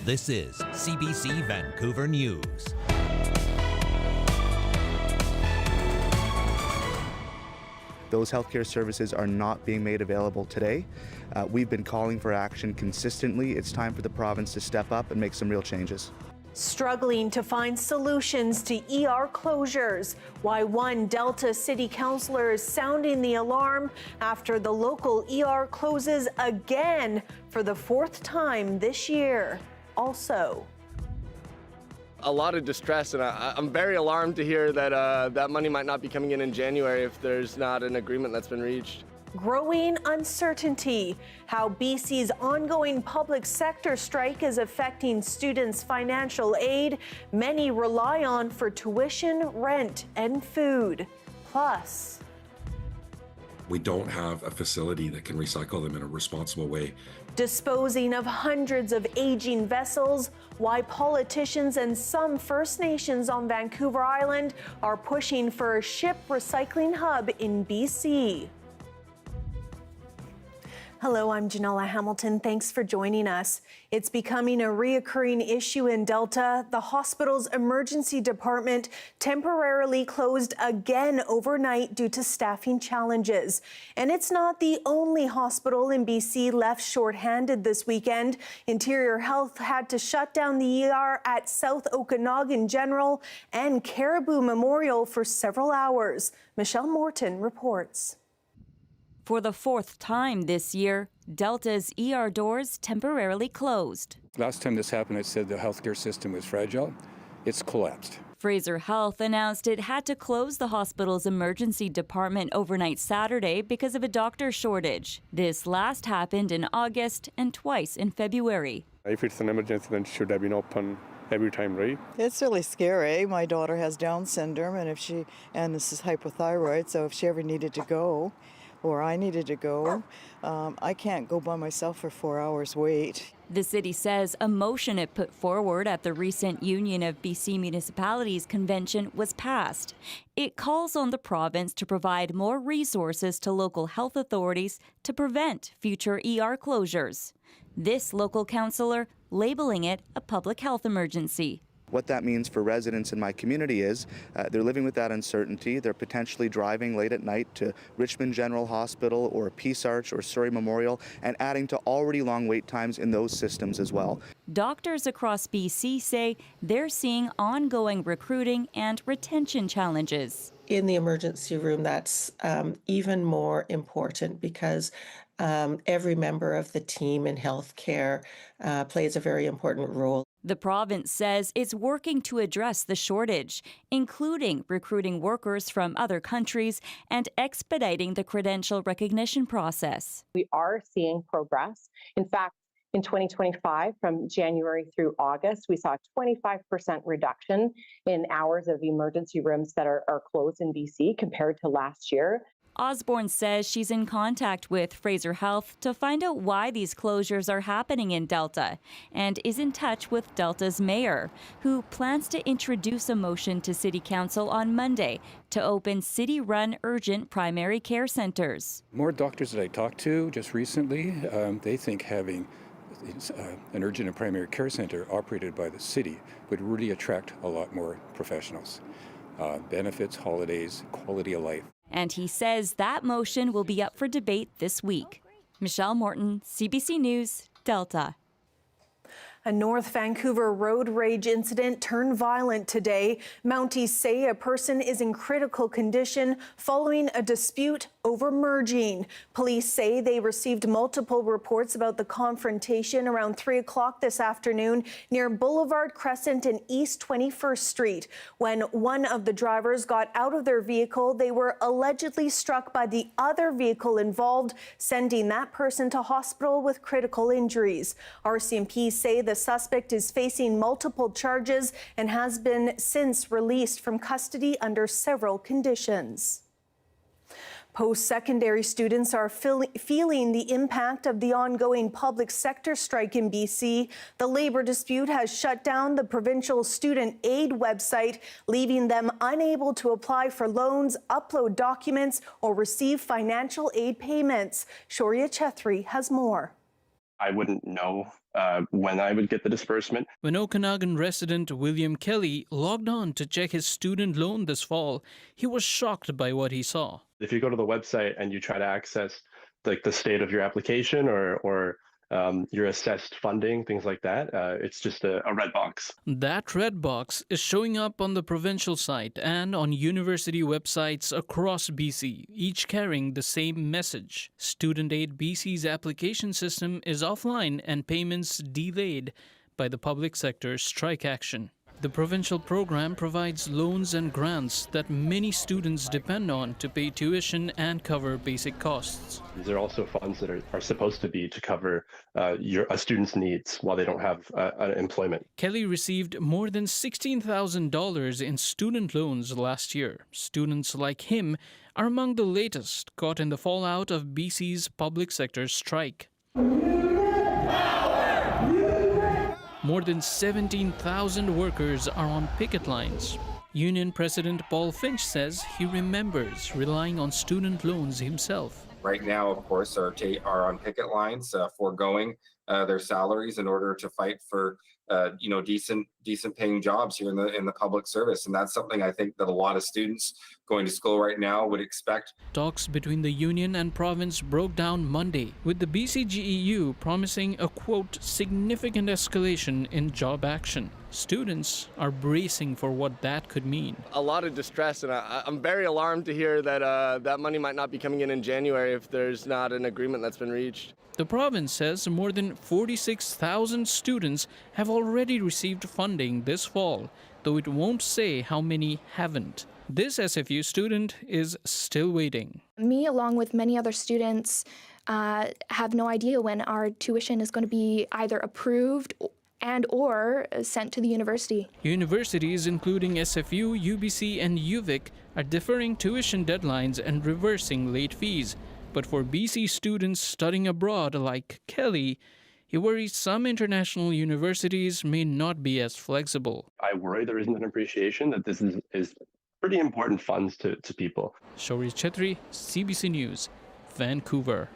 This is CBC Vancouver News. Those healthcare services are not being made available today. We've been calling for action consistently. It's time for the province to step up and make some real changes. Struggling to find solutions to ER closures. Why one Delta City Councillor is sounding the alarm after the local ER closes again for the fourth time this year. Also, a lot of distress, and I'm very alarmed to hear that that money might not be coming in January if there's not an agreement that's been reached. growing uncertainty. How BC's ongoing public sector strike is affecting students' financial aid many rely on for tuition, rent, and food. Plus, we don't have a facility that can recycle them in a responsible way. disposing of hundreds of aging vessels, why politicians and some First Nations on Vancouver Island are pushing for a ship recycling hub in BC. Hello, I'm Janella Hamilton. Thanks for joining us. It's becoming a reoccurring issue in Delta. The hospital's emergency department temporarily closed again overnight due to staffing challenges. And it's not the only hospital in BC left shorthanded this weekend. Interior Health had to shut down the ER at South Okanagan General and Caribou Memorial for several hours. Michelle Morton reports. For the fourth time this year, Delta's ER doors temporarily closed. Last time this happened, it said the healthcare system was fragile. It's collapsed. Fraser Health announced it had to close the hospital's emergency department overnight Saturday because of a doctor shortage. This last happened in August and twice in February. If it's an emergency, then should have been open every time, right? It's really scary. My daughter has Down syndrome, and this is hypothyroid, so if she ever needed to go, or I needed to go, I can't go by myself for 4 hours wait. The city says a motion it put forward at the recent Union of BC Municipalities convention was passed. It calls on the province to provide more resources to local health authorities to prevent future ER closures. This local councillor labeling it a public health emergency. What that means for residents in my community is they're living with that uncertainty. They're potentially driving late at night to Richmond General Hospital or Peace Arch or Surrey Memorial and adding to already long wait times in those systems as well. Doctors across BC say they're seeing ongoing recruiting and retention challenges. In the emergency room, that's even more important because every member of the team in healthcare plays a very important role. The province says it's working to address the shortage, including recruiting workers from other countries and expediting the credential recognition process. We are seeing progress. In fact, in 2025, from January through August, we saw a 25% reduction in hours of emergency rooms that are closed in BC compared to last year. Osborne says she's in contact with Fraser Health to find out why these closures are happening in Delta and is in touch with Delta's mayor, who plans to introduce a motion to City Council on Monday to open city-run urgent primary care centers. More doctors that I talked to just recently, they think having an urgent and primary care center operated by the city would really attract a lot more professionals. Benefits, holidays, quality of life. And he says that motion will be up for debate this week. Michelle Morton, CBC News, Delta. A North Vancouver road rage incident turned violent today. Mounties say a person is in critical condition following a dispute over merging. Police say they received multiple reports about the confrontation around 3 o'clock this afternoon near Boulevard Crescent and East 21st Street. When one of the drivers got out of their vehicle, they were allegedly struck by the other vehicle involved, sending that person to hospital with critical injuries. RCMP say the suspect is facing multiple charges and has been since released from custody under several conditions. Post-secondary students are feeling the impact of the ongoing public sector strike in BC. The labor dispute has shut down the provincial student aid website, leaving them unable to apply for loans, upload documents, or receive financial aid payments. Shoria Chethri has more. I wouldn't know when I would get the disbursement. When Okanagan resident William Kelly logged on to check his student loan this fall, he was shocked by what he saw. If you go to the website and you try to access the state of your application or your assessed funding, things like that, it's just a red box. That red box is showing up on the provincial site and on university websites across BC, each carrying the same message. Student Aid BC's application system is offline and payments delayed by the public sector's strike action. The provincial program provides loans and grants that many students depend on to pay tuition and cover basic costs. These are also funds that are supposed to be to cover a student's needs while they don't have employment. Kelly received more than $16,000 in student loans last year. Students like him are among the latest caught in the fallout of BC's public sector strike. More than 17,000 workers are on picket lines. Union President Paul Finch says he remembers relying on student loans himself. Right now, of course, are on picket lines, foregoing their salaries in order to fight for decent paying jobs here in the public service, and that's something I think that a lot of students going to school right now would expect. Talks between the union and province broke down Monday, with the BCGEU promising a quote significant escalation in job action. Students are bracing for what that could mean. A lot of distress, and I'm very alarmed to hear that that money might not be coming in January if there's not an agreement that's been reached. The province says more than 46,000 students have already received funding this fall, though it won't say how many haven't. This SFU student is still waiting. Me, along with many other students, have no idea when our tuition is going to be either approved and or sent to the university. Universities including SFU, UBC and UVic are deferring tuition deadlines and reversing late fees. But for BC students studying abroad like Kelly, he worries some international universities may not be as flexible. I worry there isn't an appreciation that this is pretty important funds to people. Shauri Chetri, CBC News, Vancouver.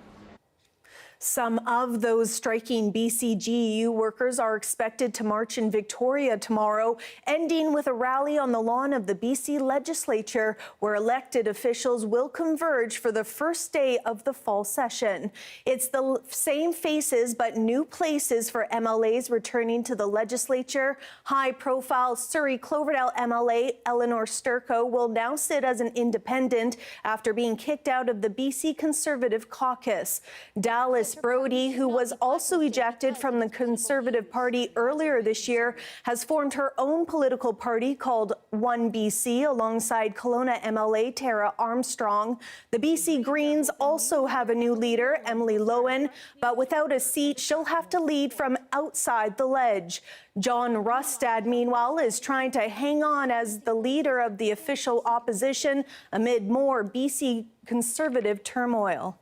Some of those striking BCGEU workers are expected to march in Victoria tomorrow, ending with a rally on the lawn of the BC legislature, where elected officials will converge for the first day of the fall session. It's the same faces but new places for MLAs returning to the legislature. High-profile Surrey Cloverdale MLA Eleanor Sturco will now sit as an independent after being kicked out of the BC Conservative caucus. Dallas Brody, who was also ejected from the Conservative Party earlier this year, has formed her own political party called One BC alongside Kelowna MLA Tara Armstrong. The BC Greens also have a new leader, Emily Lowen, but without a seat, she'll have to lead from outside the ledge. John Rustad, meanwhile, is trying to hang on as the leader of the official opposition amid more BC Conservative turmoil.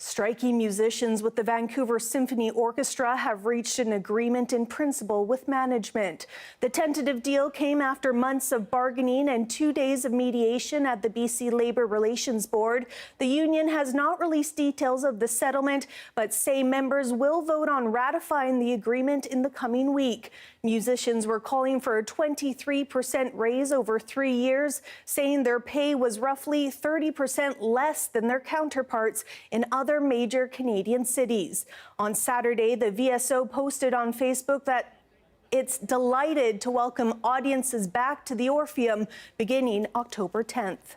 Striking musicians with the Vancouver Symphony Orchestra have reached an agreement in principle with management. The tentative deal came after months of bargaining and 2 days of mediation at the BC Labour Relations Board. The union has not released details of the settlement, but say members will vote on ratifying the agreement in the coming week. Musicians were calling for a 23% raise over 3 years, saying their pay was roughly 30% less than their counterparts in other major Canadian cities. On Saturday, the VSO posted on Facebook that it's delighted to welcome audiences back to the Orpheum beginning October 10th.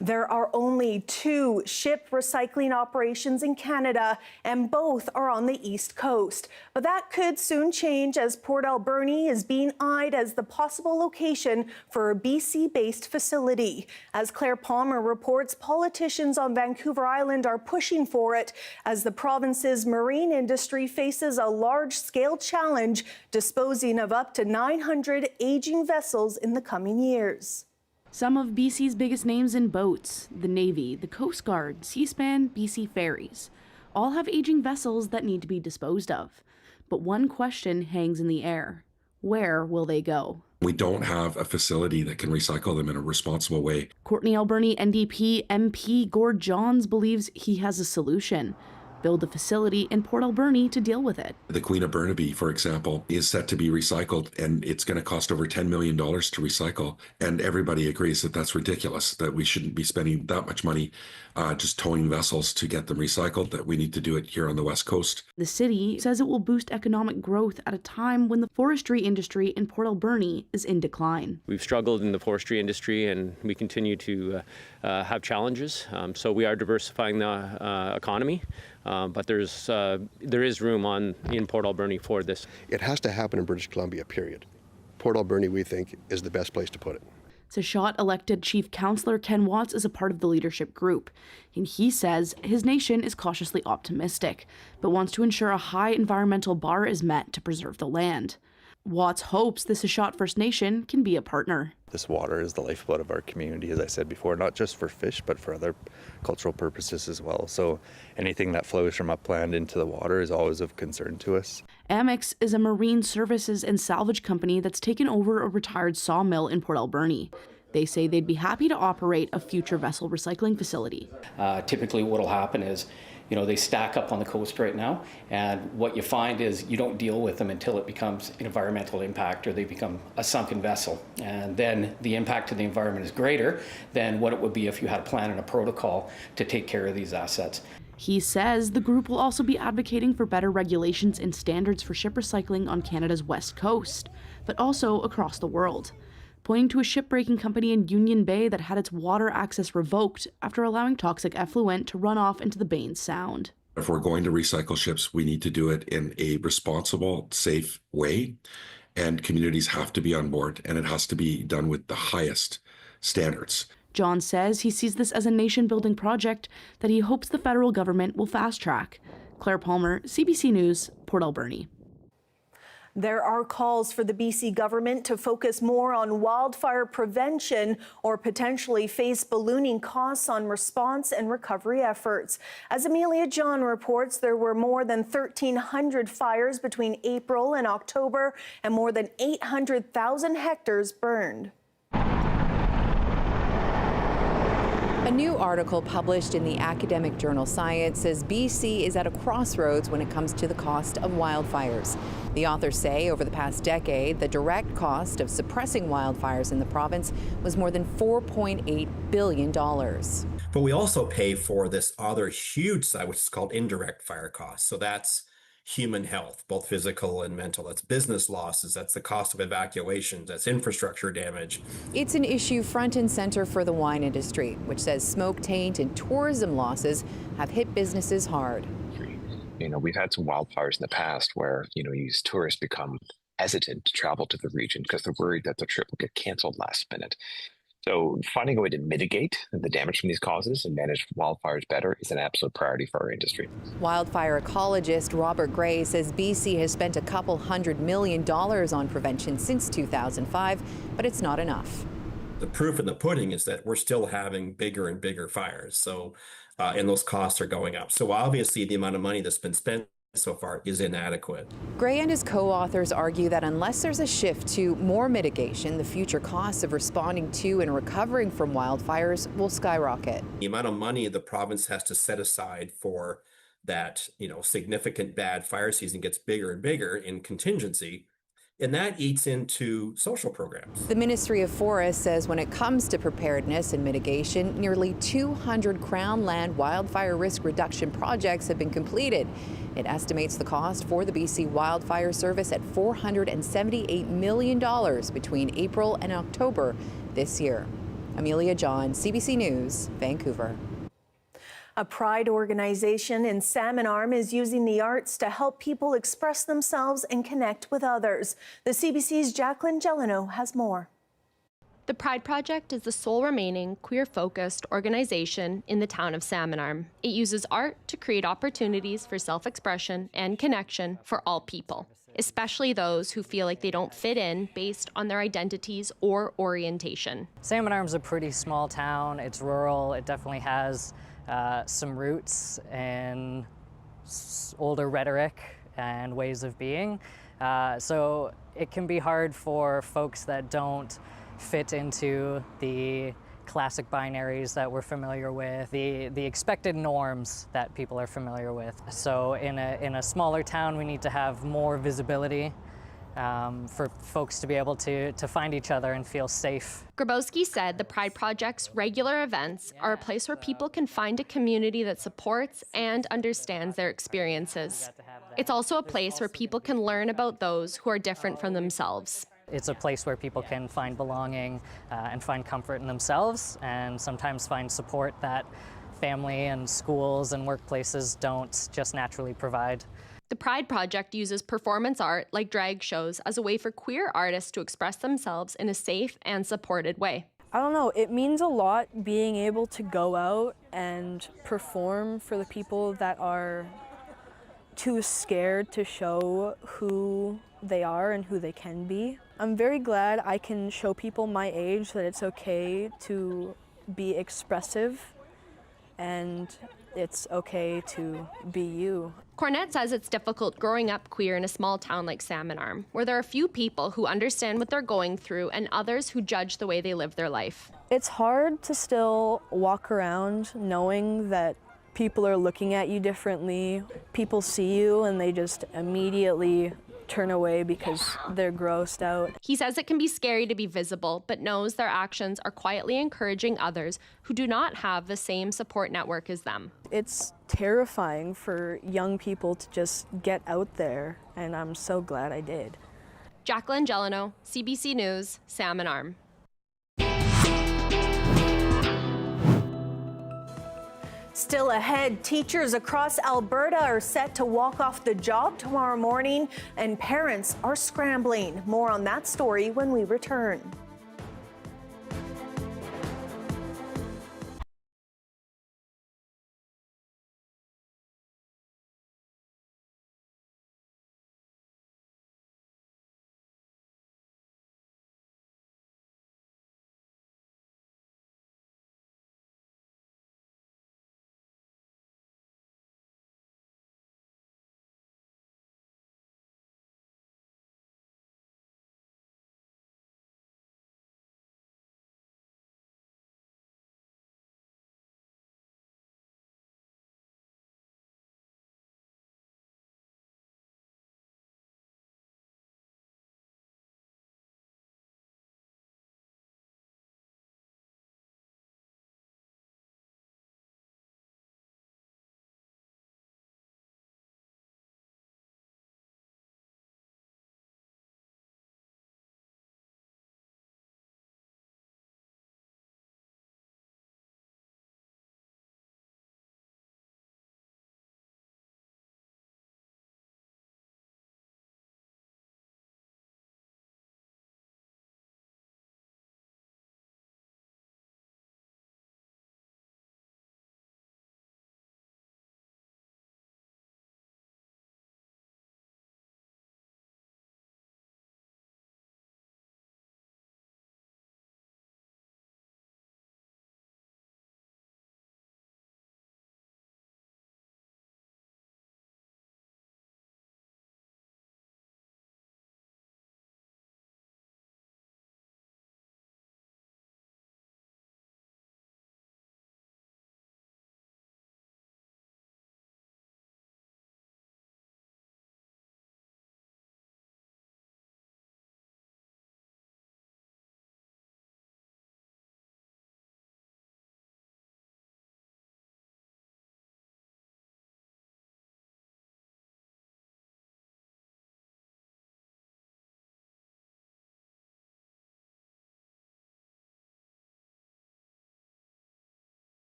There are only 2 ship recycling operations in Canada, and both are on the East Coast. But that could soon change as Port Alberni is being eyed as the possible location for a BC-based facility. As Claire Palmer reports, politicians on Vancouver Island are pushing for it as the province's marine industry faces a large-scale challenge disposing of up to 900 aging vessels in the coming years. Some of BC's biggest names in boats, the Navy, the Coast Guard, Seaspan, BC Ferries, all have aging vessels that need to be disposed of. But one question hangs in the air. Where will they go? We don't have a facility that can recycle them in a responsible way. Courtney Alberni NDP MP Gord Johns believes he has a solution. build a facility in Port Alberni to deal with it. The Queen of Burnaby, for example, is set to be recycled, and it's going to cost over $10 million to recycle. And everybody agrees that that's ridiculous, that we shouldn't be spending that much money just towing vessels to get them recycled, that we need to do it here on the West Coast. The city says it will boost economic growth at a time when the forestry industry in Port Alberni is in decline. We've struggled in the forestry industry, and we continue to have challenges. So we are diversifying the economy, but there is room in Port Alberni for this. It has to happen in British Columbia, period. Port Alberni, we think, is the best place to put it. Sashot elected Chief Councillor Ken Watts is a part of the leadership group, and he says his nation is cautiously optimistic, but wants to ensure a high environmental bar is met to preserve the land. Watts hopes the Sashot First Nation can be a partner. This water is the lifeblood of our community, as I said before, not just for fish, but for other cultural purposes as well. So anything that flows from upland into the water is always of concern to us. Amex is a marine services and salvage company that's taken over a retired sawmill in Port Alberni. They say they'd be happy to operate a future vessel recycling facility. Typically what will happen is, they stack up on the coast right now, and what you find is you don't deal with them until it becomes an environmental impact or they become a sunken vessel. And then the impact to the environment is greater than what it would be if you had a plan and a protocol to take care of these assets. He says the group will also be advocating for better regulations and standards for ship recycling on Canada's west coast, but also across the world, pointing to a shipbreaking company in Union Bay that had its water access revoked after allowing toxic effluent to run off into the Bain Sound. If we're going to recycle ships, we need to do it in a responsible, safe way, and communities have to be on board, and it has to be done with the highest standards. John says he sees this as a nation-building project that he hopes the federal government will fast-track. Claire Palmer, CBC News, Port Alberni. There are calls for the BC government to focus more on wildfire prevention or potentially face ballooning costs on response and recovery efforts. As Amelia John reports, there were more than 1,300 fires between April and October, and more than 800,000 hectares burned. A new article published in the academic journal Science says BC is at a crossroads when it comes to the cost of wildfires. The authors say over the past decade, the direct cost of suppressing wildfires in the province was more than $4.8 billion. But we also pay for this other huge side, which is called indirect fire costs. So that's human health, both physical and mental. That's business losses. That's the cost of evacuations. That's infrastructure damage. It's an issue front and center for the wine industry, which says smoke taint and tourism losses have hit businesses hard. We've had some wildfires in the past where, these tourists become hesitant to travel to the region because they're worried that the trip will get canceled last minute. So finding a way to mitigate the damage from these causes and manage wildfires better is an absolute priority for our industry. Wildfire ecologist Robert Gray says BC has spent $200 million on prevention since 2005, but it's not enough. The proof in the pudding is that we're still having bigger and bigger fires. So, and those costs are going up. So obviously the amount of money that's been spent so far is inadequate. Gray and his co-authors argue that unless there's a shift to more mitigation, the future costs of responding to and recovering from wildfires will skyrocket. The amount of money the province has to set aside for that, significant bad fire season gets bigger and bigger in contingency, and that eats into social programs. The Ministry of Forests says when it comes to preparedness and mitigation, nearly 200 Crown land wildfire risk reduction projects have been completed. It estimates the cost for the BC Wildfire Service at $478 million between April and October this year. Amelia John, CBC News, Vancouver. A pride organization in Salmon Arm is using the arts to help people express themselves and connect with others. The CBC's Jacqueline Gelino has more. The Pride Project is the sole remaining queer-focused organization in the town of Salmon Arm. It uses art to create opportunities for self-expression and connection for all people, especially those who feel like they don't fit in based on their identities or orientation. Salmon Arm's a pretty small town. It's rural. It definitely has some roots in older rhetoric and ways of being. So it can be hard for folks that don't fit into the classic binaries that we're familiar with, the expected norms that people are familiar with. So in a smaller town, we need to have more visibility for folks to be able to find each other and feel safe. Grabowski said the Pride Project's regular events are a place where people can find a community that supports and understands their experiences. It's also a place where people can learn about those who are different from themselves. It's a place where people can find belonging and find comfort in themselves, and sometimes find support that family and schools and workplaces don't just naturally provide. The Pride Project uses performance art like drag shows as a way for queer artists to express themselves in a safe and supported way. I don't know, it means a lot being able to go out and perform for the people that are too scared to show who they are and who they can be. I'm very glad I can show people my age that it's okay to be expressive and it's okay to be you. Cornette says it's difficult growing up queer in a small town like Salmon Arm, where there are few people who understand what they're going through and others who judge the way they live their life. It's hard to still walk around knowing that people are looking at you differently. People see you and they just immediately turn away because they're grossed out. He says it can be scary to be visible, but knows their actions are quietly encouraging others who do not have the same support network as them. It's terrifying for young people to just get out there, and I'm so glad I did. Jacqueline Gelano, CBC News, Salmon Arm. Still ahead, teachers across Alberta are set to walk off the job tomorrow morning, and parents are scrambling. More on that story when we return.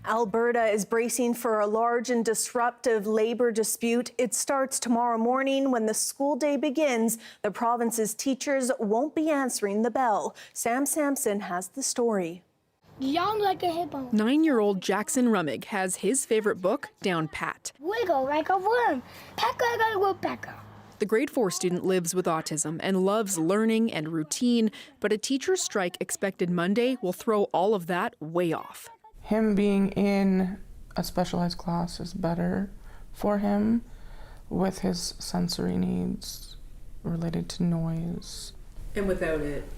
Alberta is bracing for a large and disruptive labor dispute. It starts tomorrow morning when the school day begins. The province's teachers won't be answering the bell. Sam Sampson has the story. Young like a hippo. 9-year-old Jackson Rummig has his favorite book down pat. Wiggle like a worm. Peck like a woodpecker. The grade 4 student lives with autism and loves learning and routine, but a teacher's strike expected Monday will throw all of that way off. Him being in a specialized class is better for him with his sensory needs related to noise. And without it?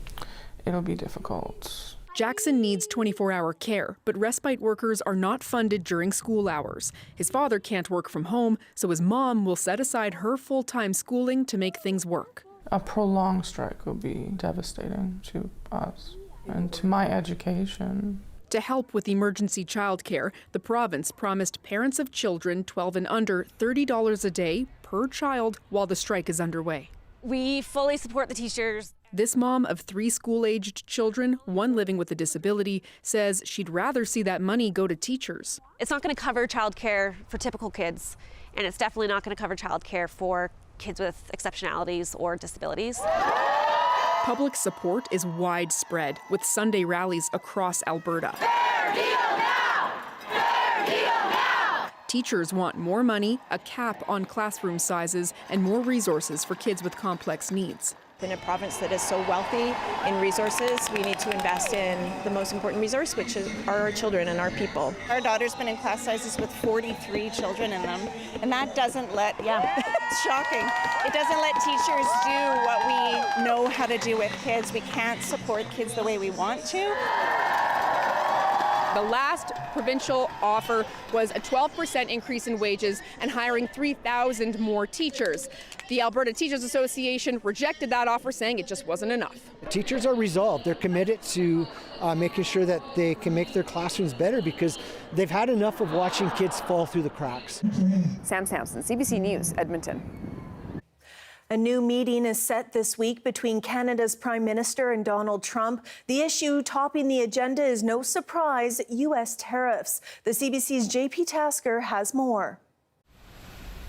It'll be difficult. Jackson needs 24-hour care, but respite workers are not funded during school hours. His father can't work from home, so his mom will set aside her full-time schooling to make things work. A prolonged strike will be devastating to us and to my education. To help with emergency childcare, the province promised parents of children 12 and under $30 a day per child while the strike is underway. We fully support the teachers. This mom of 3 school-aged children, one living with a disability, says she'd rather see that money go to teachers. It's not going to cover childcare for typical kids, and it's definitely not going to cover childcare for kids with exceptionalities or disabilities. Public support is widespread, with Sunday rallies across Alberta. Fair deal now! Fair deal now! Teachers want more money, a cap on classroom sizes, and more resources for kids with complex needs. In a province that is so wealthy in resources, we need to invest in the most important resource, which are our children and our people. Our daughter's been in class sizes with 43 children in them, and that doesn't let, it's shocking. It doesn't let teachers do what we know how to do with kids. We can't support kids the way we want to. The last provincial offer was a 12% increase in wages and hiring 3,000 more teachers. The Alberta Teachers Association rejected that offer, saying it just wasn't enough. Teachers are resolved. They're committed to making sure that they can make their classrooms better because they've had enough of watching kids fall through the cracks. Sam Sampson, CBC News, Edmonton. A new meeting is set this week between Canada's Prime Minister and Donald Trump. The issue topping the agenda is no surprise, U.S. tariffs. The CBC's JP Tasker has more.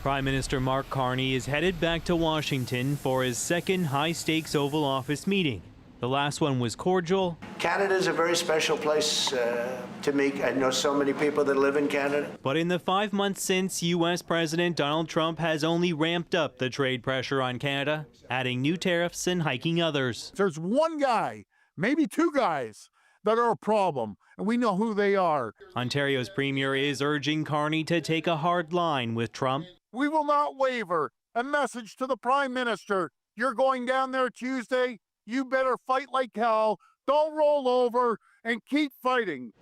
Prime Minister Mark Carney is headed back to Washington for his second high-stakes Oval Office meeting. The last one was cordial. Canada is a very special place to me. I know so many people that live in Canada. But in the 5 months since, U.S. President Donald Trump has only ramped up the trade pressure on Canada, adding new tariffs and hiking others. There's one guy, maybe 2 guys, that are a problem, and we know who they are. Ontario's premier is urging Carney to take a hard line with Trump. We will not waver. A message to the Prime Minister. You're going down there Tuesday. You better fight like hell, don't roll over, and keep fighting.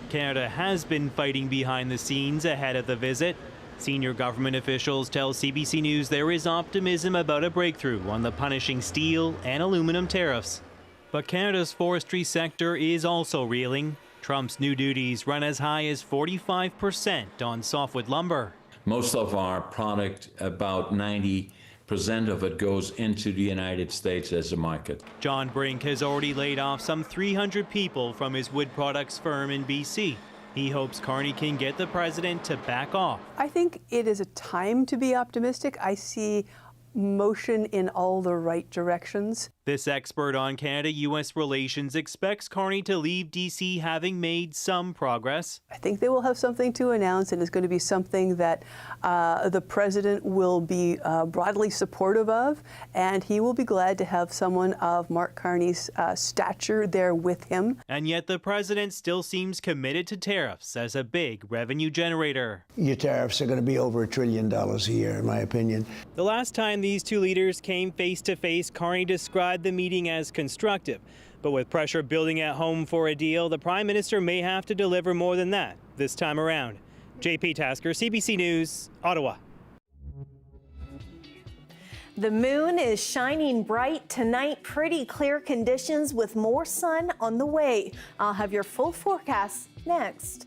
Canada has been fighting behind the scenes ahead of the visit. Senior government officials tell CBC News there is optimism about a breakthrough on the punishing steel and aluminum tariffs. But Canada's forestry sector is also reeling. Trump's new duties run as high as 45% on softwood lumber. Most of our product, about 90% of it, goes into the United States as a market. John Brink has already laid off some 300 people from his wood products firm in BC. He hopes Carney can get the president to back off. I think it is a time to be optimistic. I see motion in all the right directions. This expert on Canada-U.S. relations expects Carney to leave D.C. having made some progress. I think they will have something to announce, and it's going to be something that the president will be broadly supportive of, and he will be glad to have someone of Mark Carney's stature there with him. And yet the president still seems committed to tariffs as a big revenue generator. Your tariffs are going to be over $1 trillion a year, in my opinion. The last time these two leaders came face to face, Carney described the meeting as constructive. But with pressure building at home for a deal, the Prime Minister may have to deliver more than that this time around. JP Tasker, CBC News, Ottawa. The moon is shining bright tonight. Pretty clear conditions with more sun on the way. I'll have your full forecast next.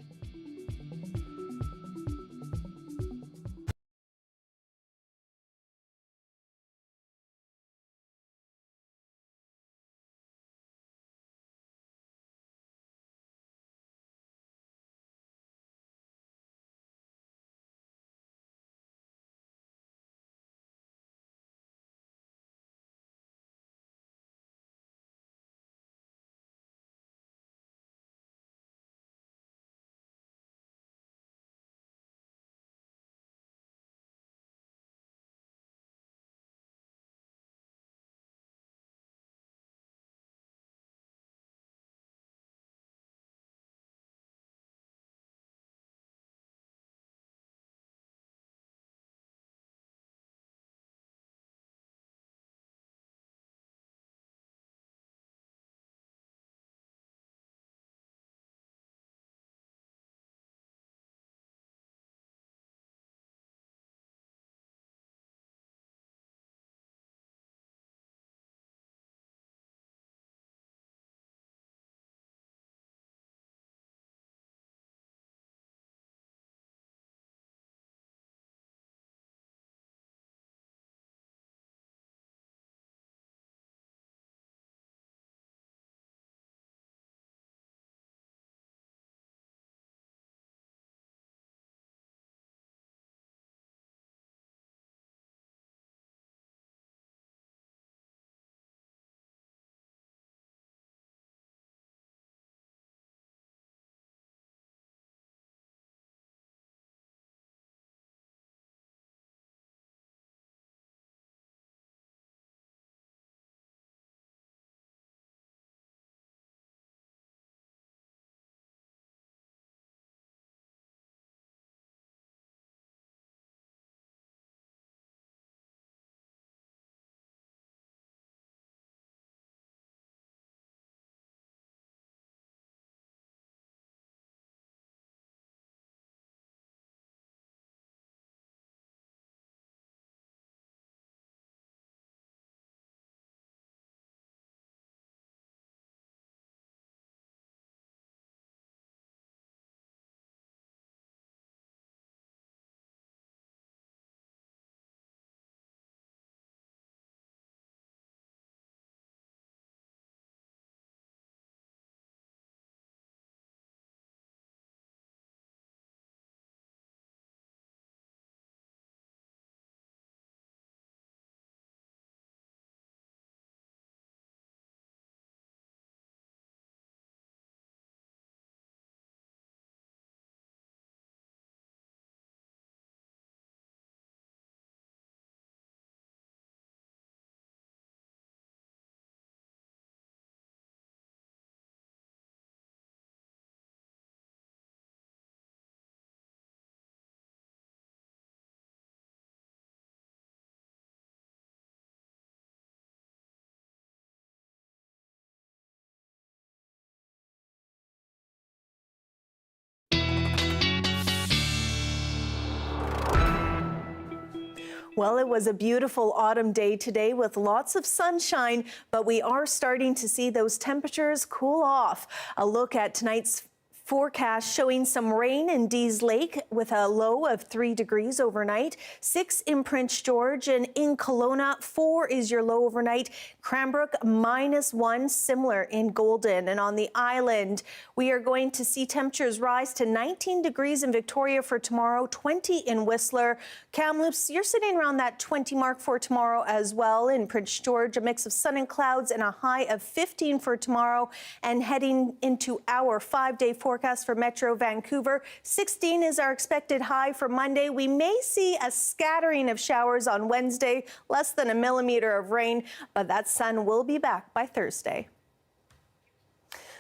Well, it was a beautiful autumn day today with lots of sunshine, but we are starting to see those temperatures cool off. A look at tonight's forecast showing some rain in Dease Lake with a low of 3 degrees overnight, 6 in Prince George, and in Kelowna, 4 is your low overnight. Cranbrook, -1, similar in Golden. And on the island, we are going to see temperatures rise to 19 degrees in Victoria for tomorrow, 20 in Whistler. Kamloops, you're sitting around that 20 mark for tomorrow as well. In Prince George, a mix of sun and clouds and a high of 15 for tomorrow. And heading into our 5-day forecast for Metro Vancouver, 16 is our expected high for Monday. We may see a scattering of showers on Wednesday, less than a millimeter of rain, but that sun will be back by Thursday.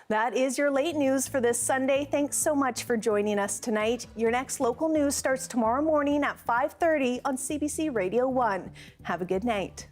That is your late news for this Sunday. Thanks so much for joining us tonight. Your next local news starts tomorrow morning at 5:30 on CBC Radio 1. Have a good night.